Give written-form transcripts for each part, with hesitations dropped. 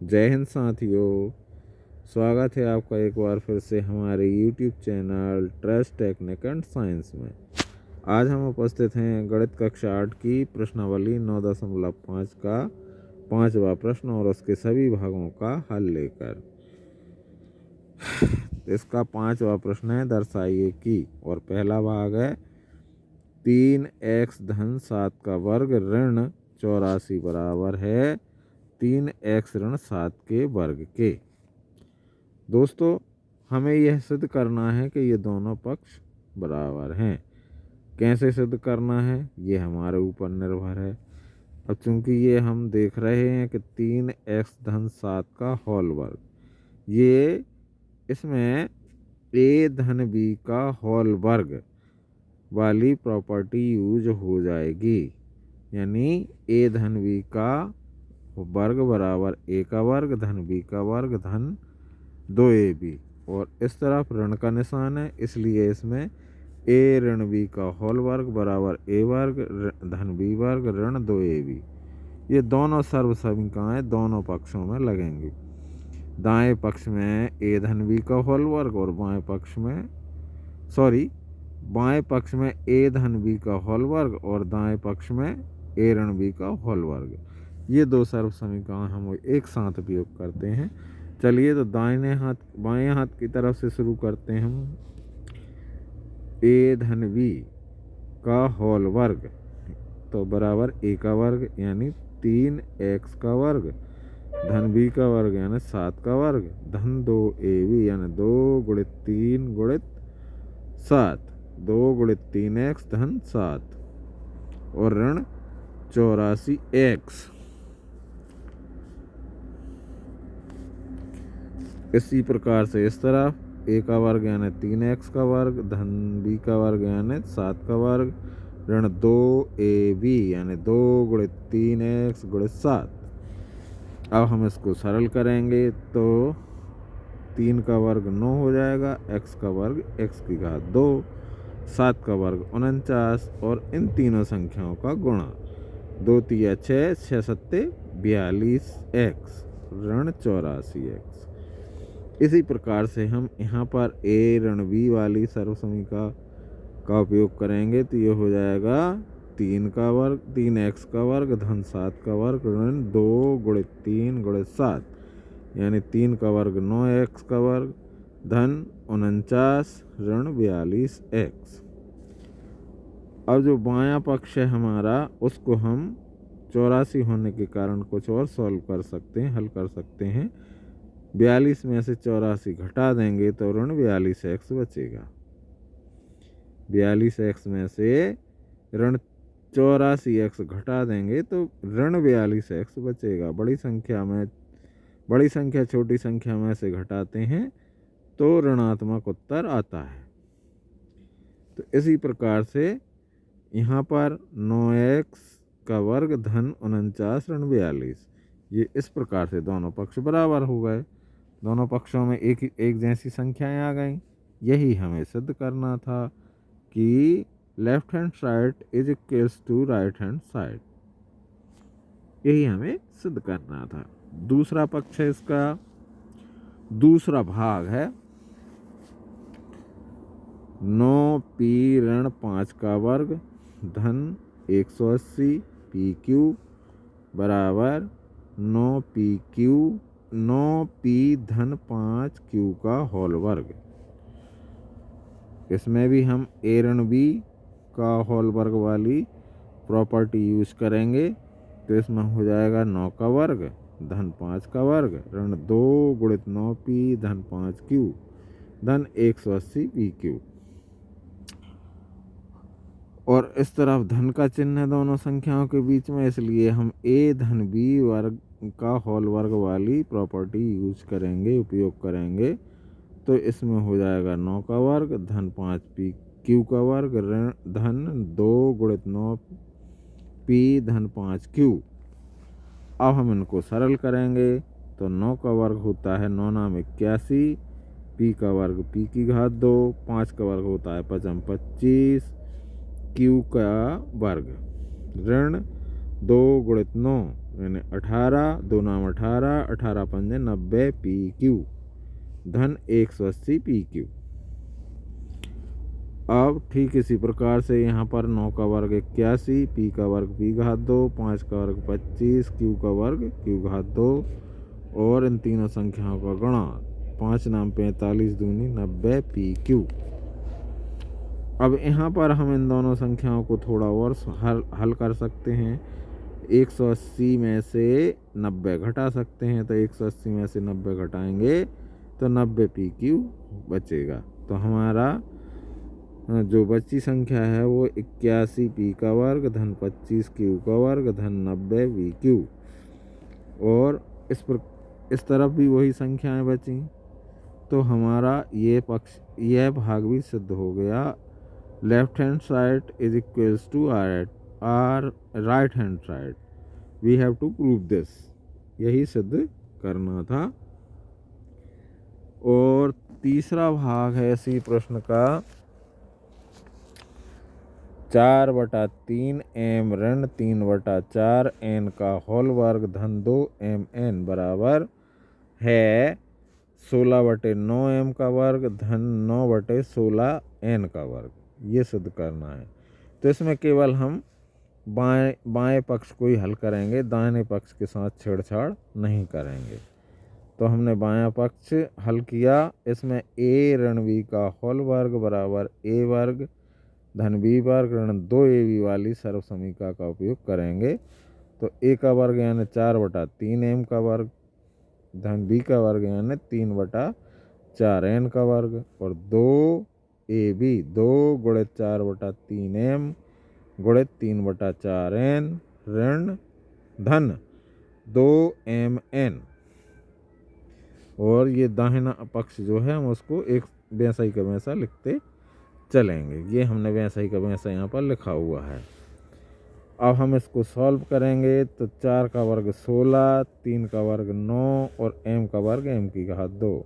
जय हिंद साथियों, स्वागत है आपका एक बार फिर से हमारे YouTube channel trust technique and science में। आज हम उपस्थित हैं गणित कक्षा 8 की प्रश्नावली 9.5 का 5वां प्रश्न और उसके सभी भागों का हल लेकर। इसका 5वां प्रश्न है, दर्शाइए कि, और पहला भाग है 3x धन 7 का वर्ग ऋण 84 बराबर है 3x ऋण 7 के वर्ग के। दोस्तों, हमें यह सिद्ध करना है कि ये दोनों पक्ष बराबर हैं। कैसे सिद्ध करना है ये हमारे ऊपर निर्भर है। अब चूंकि ये हम देख रहे हैं कि 3x धन 7 का होल वर्ग, ये इसमें a धन b का होल वर्ग वाली प्रॉपर्टी यूज हो जाएगी। यानी a धन b का वर्ग बराबर a का वर्ग धन b का वर्ग धन 2ab, और इस तरफ ऋण का निशान है, इसलिए इसमें a ऋण b का होल वर्ग बराबर a वर्ग धन b वर्ग ऋण 2ab। ये दोनों सर्वसमीकाएँ दोनों पक्षों में लगेंगी। दाएं पक्ष में a धन b का होल वर्ग और बाएं पक्ष में a धन b का होल वर्ग और दाएं पक्ष में a ऋण b का होल वर्ग। ये दो सर्वसमीकरण हम एक साथ उपयोग करते हैं। चलिए तो बाएं हाथ की तरफ से शुरू करते हैं हम। a धन b का होल वर्ग तो बराबर a का वर्ग यानी 3x का वर्ग धन b का वर्ग यानी 7 का वर्ग धन 2ab यानी 2 गुणित 3 गुणित 7, 2 गुणित 3x धन 7 और ऋण 84x। इसी प्रकार से इस तरफ a का वर्ग यानी 3x का वर्ग धन b का वर्ग यानी 7 का वर्ग ऋण 2ab यानी 2 गुणित 3x गुणित 7। अब हम इसको सरल करेंगे तो 3 का वर्ग 9 हो जाएगा, x का वर्ग x की घात 2, 7 का वर्ग 49 और इन तीनों संख्याओं का गुणा 2 तिया 6, 6 सत्ते 42x ऋण 84x। इसी प्रकार से हम यहाँ पर a ऋण b वाली सर्वसमीका का उपयोग करेंगे तो ये हो जाएगा 3x का वर्ग धन 7 का वर्ग ऋण 2 गुणित 3 गुणित 7 यानी 3 का वर्ग 9x का वर्ग धन 49 ऋण 42x। अब जो बायां पक्ष है हमारा उसको हम 84 होने के कारण कुछ और सॉल्व कर सकते हैं, हल कर सकते हैं। 42 में से 84 घटा देंगे तो ऋण 42x बचेगा। 42x में से ऋण 84x घटा देंगे तो ऋण 42x बचेगा। बड़ी संख्या छोटी संख्या में से घटाते हैं तो ऋणात्मक उत्तर आता है। तो इसी प्रकार से यहाँ पर 9x का वर्ग धन 49 ऋण 42, ये इस प्रकार से दोनों पक्ष बराबर हो गए। दोनों पक्षों में एक जैसी संख्याएं आ गईं। यही हमें सिद्ध करना था कि left hand side is equals to right hand side. यही हमें सिद्ध करना था। दूसरा पक्ष है, इसका दूसरा भाग है 9p ऋण 5 का वर्ग धन 180 pq बराबर 9p धन 5q का होल वर्ग। इसमें भी हम a ऋण b का होल वर्ग वाली प्रॉपर्टी यूज करेंगे तो इसमें हो जाएगा 9 का वर्ग धन 5 का वर्ग ऋण 2 गुणित 9p धन 5q धन 180 pq। और इस तरफ धन का चिन्ह है दोनों संख्याओं के बीच में, इसलिए हम a धन b वर्ग का होल वर्ग वाली प्रॉपर्टी यूज करेंगे, उपयोग करेंगे। तो इसमें हो जाएगा 9 का वर्ग धन 5pq का वर्ग ऋण धन 2 गुणित 9p धन 5q। अब हम इनको सरल करेंगे तो 9 का वर्ग होता है 9 नाम 81, p का वर्ग p की घात 2, 5 का वर्ग होता है 5 25, q का वर्ग ऋण 2 गुणित 9 यानी 18, 2 नाम 18, 18 पंजे 90 PQ, धन 180 PQ। अब ठीक इसी प्रकार से यहाँ पर 9 का वर्ग 81, P का वर्ग P घात 2, 5 का वर्ग 25, Q का वर्ग Q घात 2, और इन तीनों संख्याओं का गुणा 5 नाम 45 दूनी 90 PQ। अब यहाँ पर हम इन दोनों संख्याओं को थोड़ा और हल कर सकते हैं। 180 में से 90 घटा सकते हैं, तो 180 में से 90 घटाएंगे तो 90 PQ बचेगा। तो हमारा जो बची संख्या है वो 81 P का वर्ग धन 25 Q का वर्ग धन 90 VQ। और इस तरफ भी वही संख्याएं बची, तो हमारा यह भाग भी सिद्ध हो गया। Left hand side is equals to R right hand side, we have to prove this, यही सिद्ध करना था। और तीसरा भाग है इसी प्रश्न का 4/3 m ऋण 3/4 n का होल वर्ग धन 2 mn बराबर है 16/9 m का वर्ग धन 9/16 n का वर्ग, ये सिद्ध करना है। तो इसमें केवल हम बाएं पक्ष को ही हल करेंगे, दाहिने पक्ष के साथ छेड़छाड़ नहीं करेंगे। तो हमने बायां पक्ष हल किया। इसमें a ऋण b का होल वर्ग बराबर a वर्ग धन b वर्ग ऋण 2ab वाली सर्व समीकरण का उपयोग करेंगे। तो a का वर्ग यानी 4/3 m का वर्ग धन b का वर्ग यानी 3/4 n का वर्ग, और 2ab 2 गुणित 4/3 m गुणित 3/4 n ऋण धन 2 mn। और ये दाहिना पक्ष जो है हम उसको एक वैसा ही का वैसा लिखते चलेंगे। ये हमने वैसा ही का वैसा यहाँ पर लिखा हुआ है। अब हम इसको सॉल्व करेंगे तो 4 का वर्ग 16, 3 का वर्ग 9 और m का वर्ग m की घात 2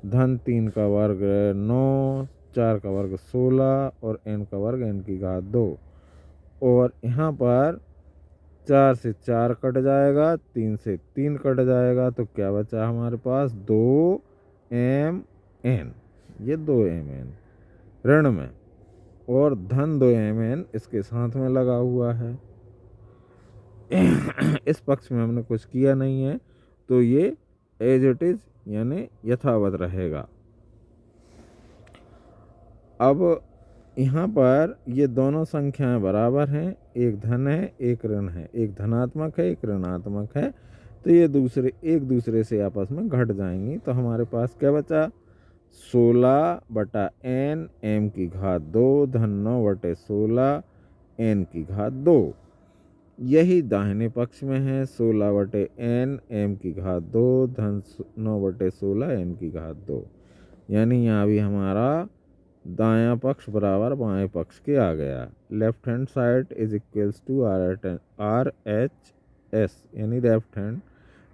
धन 3 का वर्ग 9, 4 का वर्ग 16 और n का वर्ग n की घात 2। और यहाँ पर 4 से 4 कट जाएगा, 3 से 3 कट जाएगा, तो क्या बचा हमारे पास 2mn, ये 2mn ऋण में, और धन 2mn इसके साथ में लगा हुआ है। इस पक्ष में हमने कुछ किया नहीं है, तो ये एज इट इज यानी यथावत रहेगा। अब यहाँ पर ये दोनों संख्याएं बराबर हैं, एक धन है एक ऋण है, एक धनात्मक है एक ऋणात्मक है, तो ये एक दूसरे से आपस में घट जाएंगी। तो हमारे पास क्या बचा 16/n m की घात 2 धन 9/16 n की घात 2, यही दाहिने पक्ष में है 16/n m की घात 2 धन 9/16 n की घात 2। यानी यहाँ भी हमारा दायां पक्ष बराबर बाएं पक्ष के आ गया। Left hand side is equals to RHS, यानी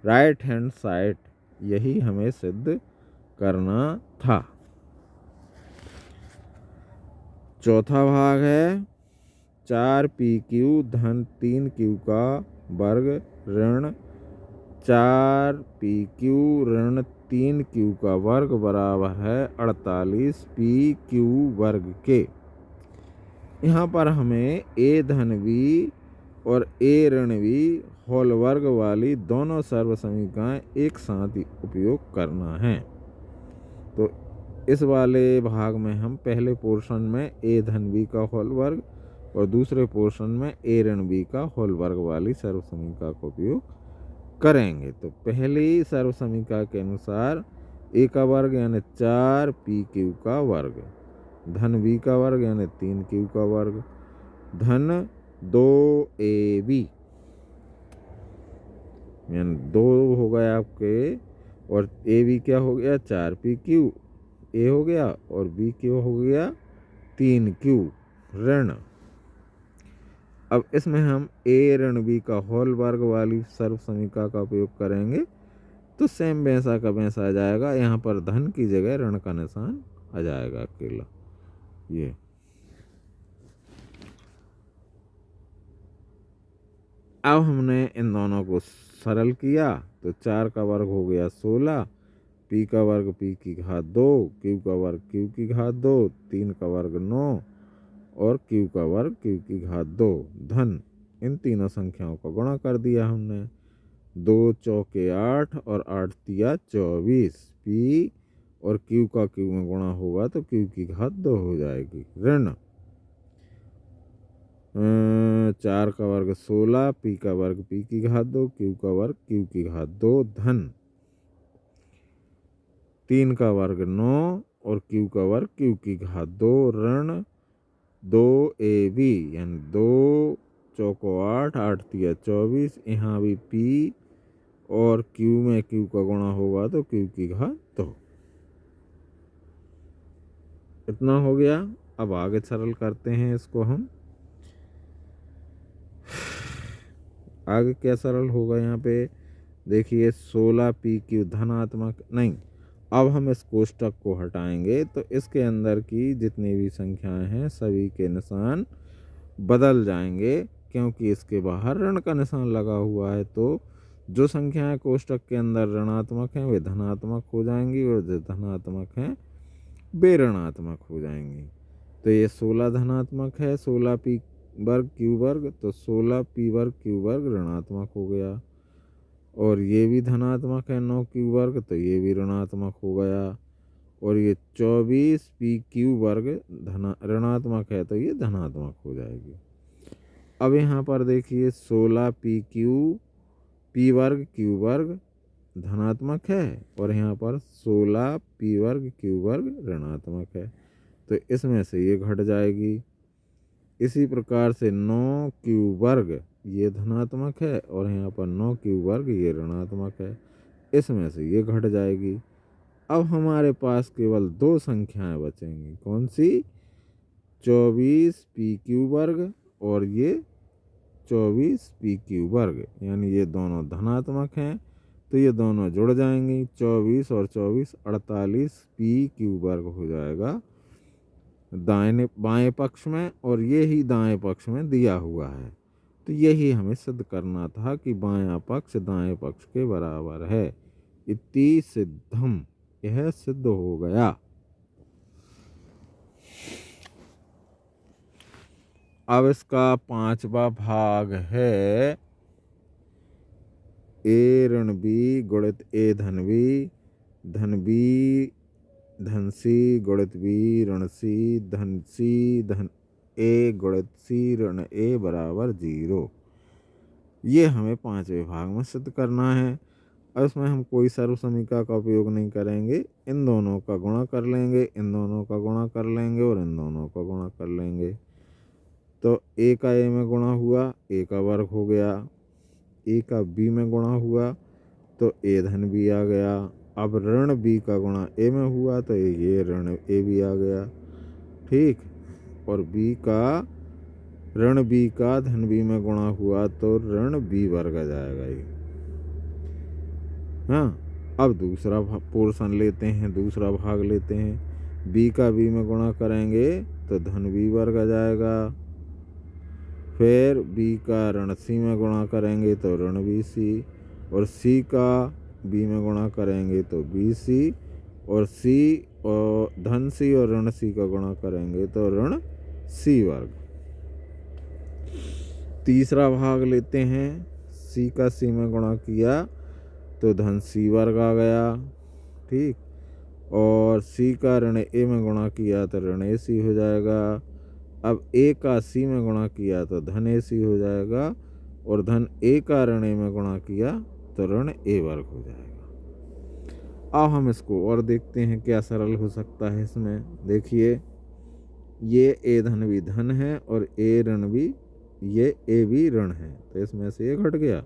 राइट हैंड साइड, यही हमें सिद्ध करना था। चौथा भाग है 4PQ धन 3Q का वर्ग ऋण 4PQ ऋण 3Q का वर्ग बराबर है 48PQ वर्ग के। यहाँ पर हमें a धन b और a ऋण b होल वर्ग वाली दोनों सर्व समीकरण एक साथ ही उपयोग करना है। तो इस वाले भाग में हम पहले पोर्शन में a धन b का होल वर्ग और दूसरे पोर्शन में a ऋण b का होल वर्ग वाली सर्व समीकरण का उपयोग करेंगे। तो पहली सर्व समीकरण के अनुसार a का वर्ग यानी 4PQ का वर्ग धन b का वर्ग यानी 3Q का वर्ग धन 2AB, यानी 2 हो गया आपके, और AB क्या हो गया 4PQ a हो गया, और b क्यों हो गया 3Q ऋण। अब इसमें हम a ऋण b का होल वर्ग वाली सर्व समीकरण का उपयोग करेंगे, तो सेम वैसा का वैसा आ जाएगा। यहाँ पर धन की जगह ऋण का निशान आ जाएगा अकेला। ये अब हमने इन दोनों को सरल किया तो 4 का वर्ग हो गया 16, पी का वर्ग पी की घात 2, क्यू का वर्ग क्यू की घात 2, 3 का वर्ग 9 और क्यू का वर्ग क्यू की घात 2 धन इन तीनों संख्याओं का गुणा कर दिया हमने। 2 चौके 8 और 8 तिया 24, पी और क्यू का क्यू में गुणा होगा तो क्यू की घात 2 हो जाएगी। ऋण 4 का वर्ग 16, पी का वर्ग पी की घात 2, क्यू का वर्ग क्यू की घात 2 धन 3 का वर्ग 9 और क्यू का वर्ग क्यू की घात 2 ऋण 2ab यानी 2 चौको 8, 8 तिया 24, यहाँ भी पी और क्यू में क्यू का गुणा होगा तो क्यू की घात 2। इतना हो गया। अब आगे सरल करते हैं इसको हम। आगे क्या सरल होगा यहाँ पे देखिए 16 पी क्यू धनात्मक नहीं। अब हम इस कोष्टक को हटाएंगे तो इसके अंदर की जितनी भी संख्याएं हैं सभी के निशान बदल जाएंगे क्योंकि इसके बाहर ऋण का निशान लगा हुआ है। तो जो संख्याएं कोष्टक के अंदर ऋणात्मक हैं वे धनात्मक हो जाएंगी और जो धनात्मक हैं वे ऋणात्मक हो जाएंगी। तो ये 16 धनात्मक है 16 पी वर्ग क्यू वर्ग, तो 16 पी वर्ग क्यू वर्ग ऋणात्मक हो गया। और ये भी धनात्मक है 9 क्यू वर्ग, तो ये भी ऋणात्मक हो गया। और ये 24 पी क्यू वर्ग ऋणात्मक है तो ये धनात्मक हो जाएगी। अब यहाँ पर देखिए 16 पी क्यू पी वर्ग क्यू वर्ग धनात्मक है और यहाँ पर 16 पी वर्ग क्यू वर्ग ऋणात्मक है तो इसमें से ये घट जाएगी। इसी प्रकार से 9 क्यू वर्ग ये धनात्मक है और यहाँ पर 9 क्यू वर्ग ये ऋणात्मक है, इसमें से ये घट जाएगी। अब हमारे पास केवल दो संख्याएं बचेंगी। कौन सी? 24 पी क्यू वर्ग और ये 24 पी क्यू वर्ग, यानी ये दोनों धनात्मक हैं तो ये दोनों जुड़ जाएंगी। 24 और 24 48 पी क्यू वर्ग हो जाएगा दाहिने बाएं पक्ष में और ये ही दाएं पक्ष में दिया हुआ है। तो यही हमें सिद्ध करना था कि बायां पक्ष दाएं पक्ष के बराबर है। इति सिद्धम, यह सिद्ध हो गया। अब इसका पांचवा भाग है ए ऋण बी गुणित ए धन बी धन सी गुणित बी ऋण सी धन ए गुणित सी ऋण ए बराबर 0। ये हमें पांचवें भाग में सिद्ध करना है। अब इसमें हम कोई सर्वसमीका का उपयोग नहीं करेंगे, इन दोनों का गुणा कर लेंगे, इन दोनों का गुणा कर लेंगे और इन दोनों का गुणा कर लेंगे। तो ए का ए में गुणा हुआ, ए का वर्ग हो गया। ए का बी में गुणा हुआ तो ए धन बी आ गया। अब ऋण बी का गुणा ए में हुआ तो ये ऋण ए भी आ गया। ठीक, और बी का ऋण बी का धन बी में गुणा हुआ तो ऋण बी वर्ग आ जाएगा ये। हाँ, अब दूसरा पोर्शन लेते हैं, दूसरा भाग लेते हैं। बी का बी में गुणा करेंगे तो धन बी वर्ग आ जाएगा। फिर बी का ऋण सी में गुणा करेंगे तो ऋण बी सी, और सी का बी में गुणा करेंगे तो बी सी, और सी और धन सी और ऋण सी का गुणा करेंगे तो ऋण सी वर्ग। तीसरा भाग लेते हैं। सी का सी में गुणा किया तो धन सी वर्ग आ गया। ठीक, और सी का ऋण ए में गुणा किया तो ऋण ए सी हो जाएगा। अब ए का सी में गुणा किया तो धन ए सी हो जाएगा, और धन ए का ऋण ए में गुणा किया तो ऋण ए वर्ग हो जाएगा। अब हम इसको और देखते हैं क्या सरल हो सकता है इसमें। देखिए ये ए धन भी धन है और ए ऋण भी, ये ए भी ऋण है तो इसमें से ये घट गया।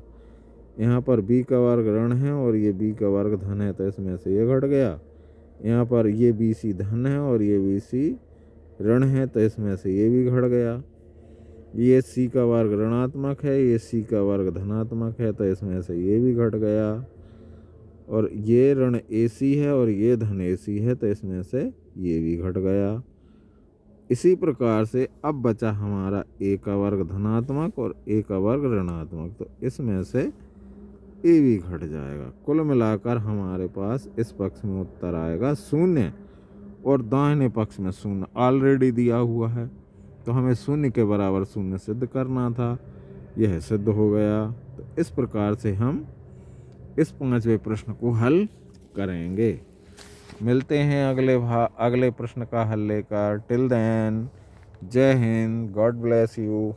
यहाँ पर बी का वर्ग ऋण है और ये बी का वर्ग धन है तो इसमें से ये घट गया। यहाँ पर ये बी सी धन है और ये बी सी ऋण है तो इसमें से ये भी घट गया। ये सी का वर्ग ऋणात्मक है, ये सी का वर्ग धनात्मक है तो इसमें से ये भी घट गया। और ये ऋण ए सी है और ये धन ए सी है तो इसमें से ये भी घट गया। इसी प्रकार से अब बचा हमारा ए का वर्ग धनात्मक और ए का वर्ग ऋणात्मक, तो इसमें से ए भी घट जाएगा। कुल मिलाकर हमारे पास इस पक्ष में उत्तर आएगा 0 और दाहिने पक्ष में 0 ऑलरेडी दिया हुआ है, तो हमें 0 के बराबर 0 सिद्ध करना था, यह सिद्ध हो गया। तो इस प्रकार से हम इस 5वें प्रश्न को हल करेंगे। मिलते हैं अगले प्रश्न का हल लेकर। टिल देन, जय हिंद, गॉड ब्लेस यू।